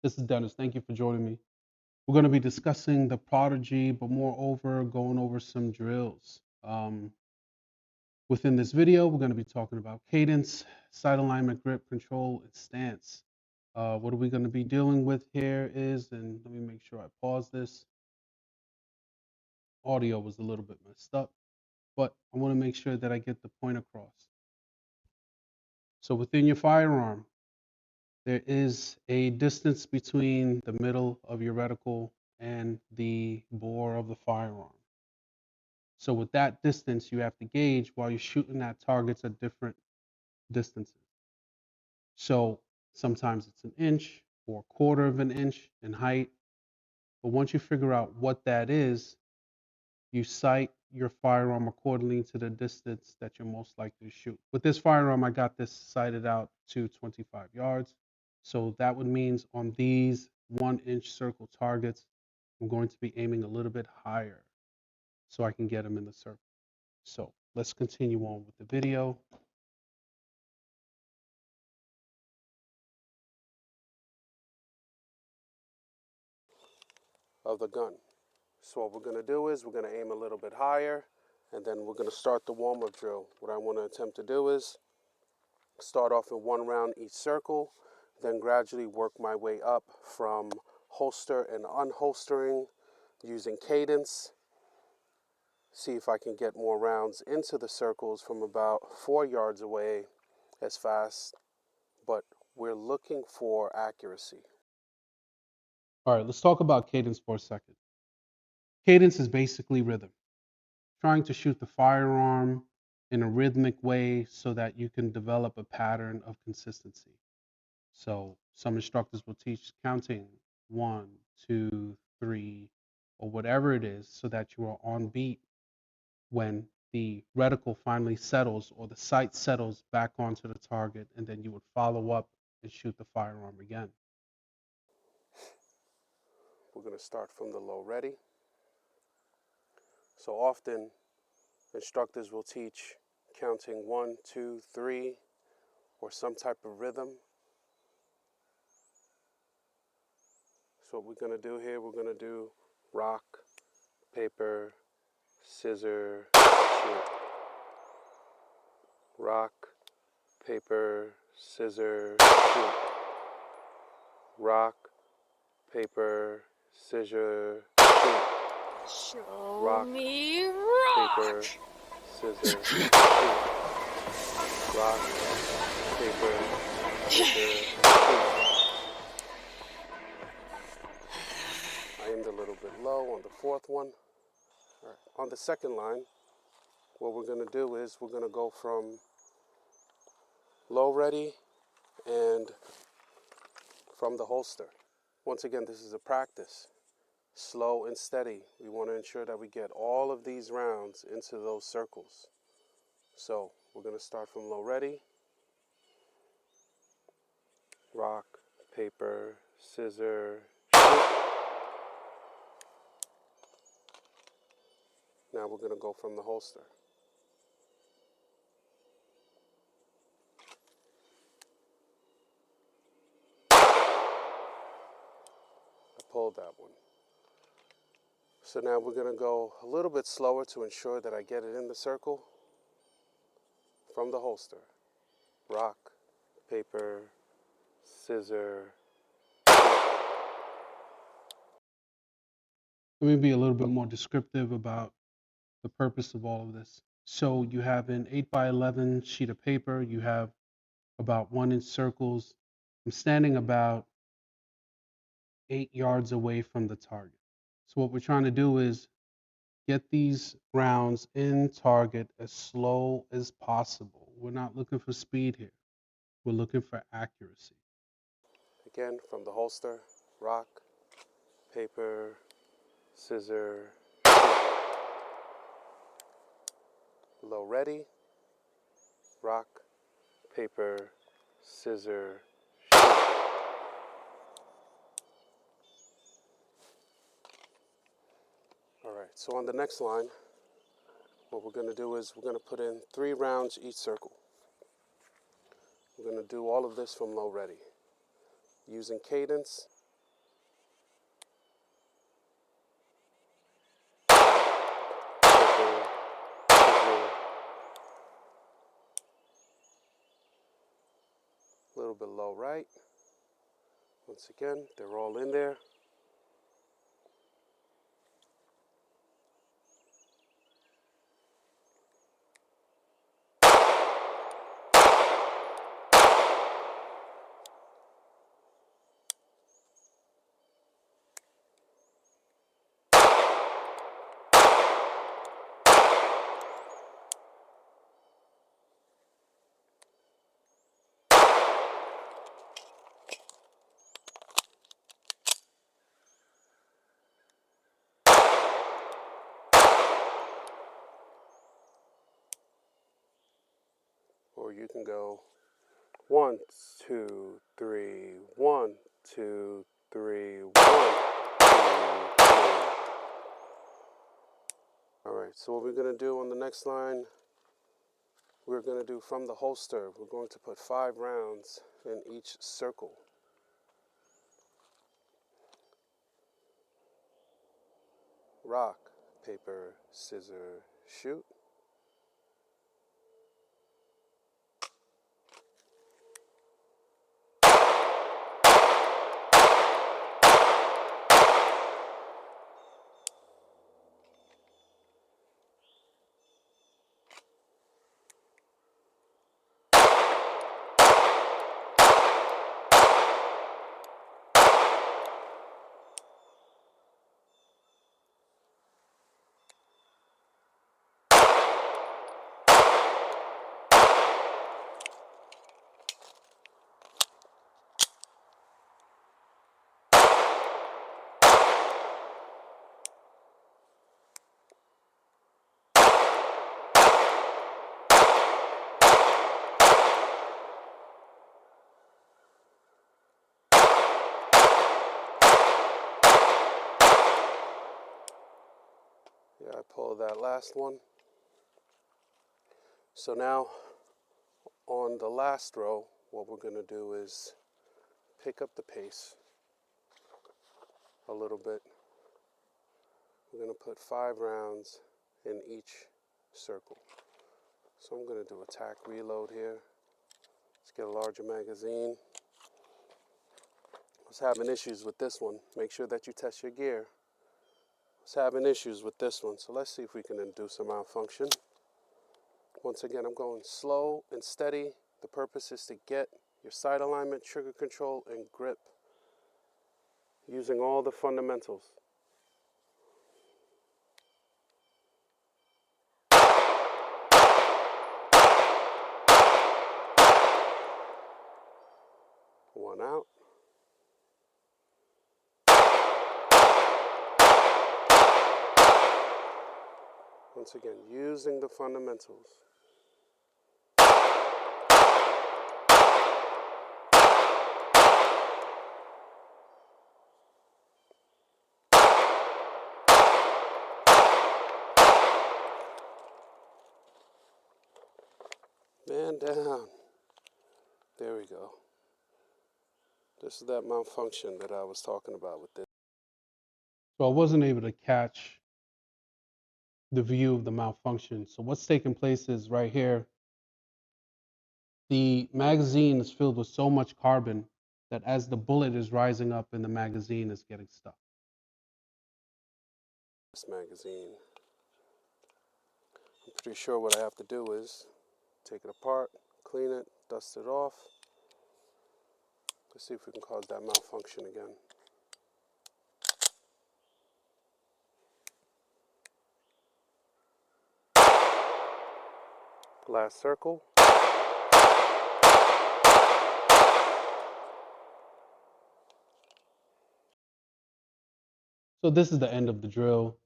This is Dennis. Thank you for joining me. We're going to be discussing the Prodigy, but moreover, going over some drills. Within this video, we're going to be talking about cadence, sight alignment, grip, control, and stance. What are we going to be dealing with here is, and let me make sure I pause this. Audio was a little bit messed up, but I want to make sure that I get the point across. So within your firearm, there is a distance between the middle of your reticle and the bore of the firearm. So with that distance, you have to gauge while you're shooting at targets at different distances. So sometimes it's an inch or a quarter of an inch in height. But once you figure out what that is, you sight your firearm accordingly to the distance that you're most likely to shoot. With this firearm, I got this sighted out to 25 yards. So that would mean on these 1-inch circle targets, I'm going to be aiming a little bit higher so I can get them in the circle. So let's continue on with the video. Of the gun. So what we're going to do is we're going to aim a little bit higher, and then we're going to start the warm-up drill. What I want to attempt to do is start off in one round each circle, then gradually work my way up from holster and unholstering using cadence. See if I can get more rounds into the circles from about 4 yards away as fast, but we're looking for accuracy. All right, let's talk about cadence for a second. Cadence is basically rhythm. Trying to shoot the firearm in a rhythmic way so that you can develop a pattern of consistency. So some instructors will teach counting 1, 2, 3, or whatever it is so that you are on beat when the reticle finally settles or the sight settles back onto the target, and then you would follow up and shoot the firearm again. We're going to start from the low ready. So often instructors will teach counting 1, 2, 3, or some type of rhythm. So what we're going to do here, we're going to do rock, paper, scissors, shoot. Rock, paper, scissors, shoot. Rock, paper, scissors, shoot. Show Rock, me rock. paper, scissors, shoot. Rock, paper, scissors, shoot. I aimed a little bit low on the fourth one. All right. On the second line, what we're going to do is we're going to go from low ready and from the holster. Once again, this is a practice. Slow and steady. We want to ensure that we get all of these rounds into those circles. So we're going to start from low ready. Rock, paper, scissors, shoot. Now we're going to go from the holster. I pulled that one. So now we're going to go a little bit slower to ensure that I get it in the circle from the holster. Rock, paper, scissors. Let me be a little bit more descriptive about the purpose of all of this. So you have an 8x11 sheet of paper. You have about 1-inch circles. I'm standing about 8 yards away from the target. So what we're trying to do is get these rounds in target as slow as possible. We're not looking for speed here. We're looking for accuracy. Again, from the holster, rock, paper, scissors, low ready, rock, paper, scissors, shoot. All right, so on the next line, what we're going to do is we're going to put in 3 rounds each circle. We're going to do all of this from low ready, using cadence little bit low right. Once again, they're all in there. Or you can go 1, 2, 3, 1, 2, 3, 1, 2, 3. All right, so what we're going to do on the next line, we're going to do from the holster. We're going to put 5 rounds in each circle. Rock, paper, scissors, shoot. Yeah, I pulled that last one. So now on the last row, what we're going to do is pick up the pace a little bit. We're going to put 5 rounds in each circle. So I'm going to do attack reload here. Let's get a larger magazine. I was having issues with this one. Make sure that you test your gear. I was having issues with this one, so let's see if we can induce a malfunction. Once again, I'm going slow and steady. The purpose is to get your sight alignment, trigger control, and grip using all the fundamentals. One out. Once again, using the fundamentals. Man down. There we go. This is that malfunction that I was talking about with this. So I wasn't able to catch the view of the malfunction. So what's taking place is right here, the magazine is filled with so much carbon that as the bullet is rising up in the magazine, it's getting stuck. This magazine. I'm pretty sure what I have to do is take it apart, clean it, dust it off. Let's see if we can cause that malfunction again. Last circle. So this is the end of the drill.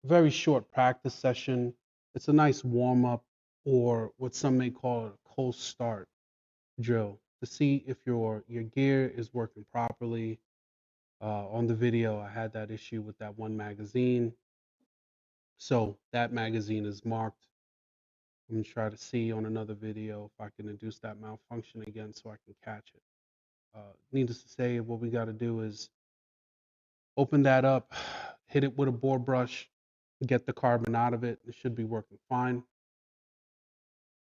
Very short practice session. It's a nice warm up, or what some may call a cold start drill, to see if your gear is working properly. On the video, I had that issue with that one magazine. So that magazine is marked. I'm going to try to see on another video if I can induce that malfunction again so I can catch it. Needless to say, what we got to do is open that up, hit it with a bore brush, get the carbon out of it. It should be working fine.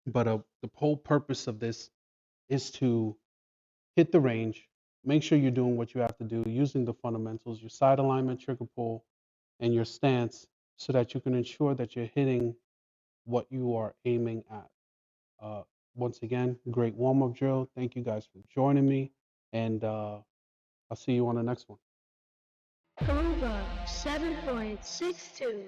But the whole purpose of this is to hit the range, make sure you're doing what you have to do using the fundamentals, your side alignment, trigger pull, and your stance, so that you can ensure that you're hitting what you are aiming at. Uh, Once again, great warm up drill. Thank you guys for joining me, and I'll see you on the next one. Over 7.62.